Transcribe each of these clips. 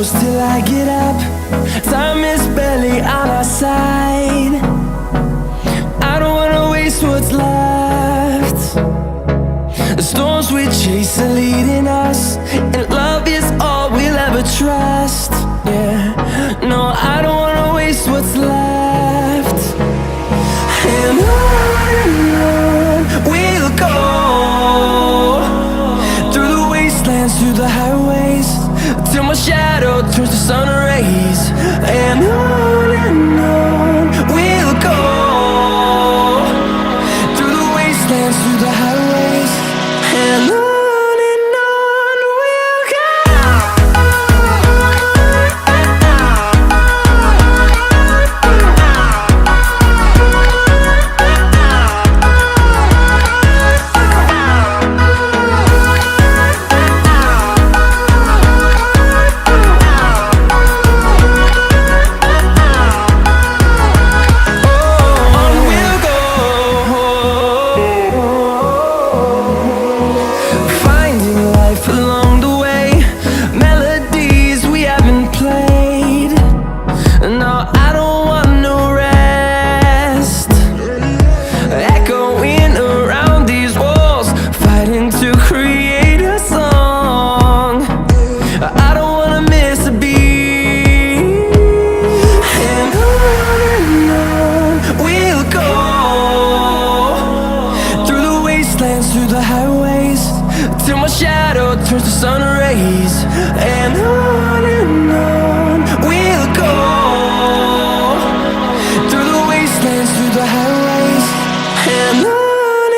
close till I get up. Time is barely on our side. I don't wanna waste what's left. The storms we chase are leading us, and love is all we'll ever trust. Yeah, no, I don't wanna waste what's left. And on we'll go, through the wastelands, through the highways, till my shadow turns to sun rays. And on we'll go, through the wastelands, through the highways, and on we'll go. Through the highways, till my shadow turns to sun rays. And on we'll go, through the wastelands, through the highways, and on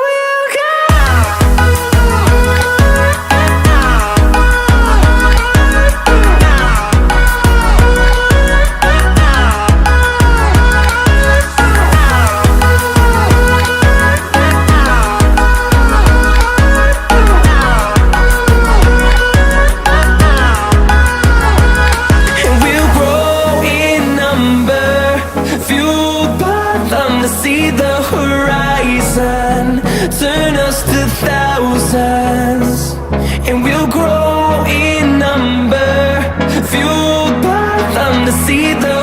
we'll go. See the horizon turn us to thousands, and we'll grow in number, fueled by them to see the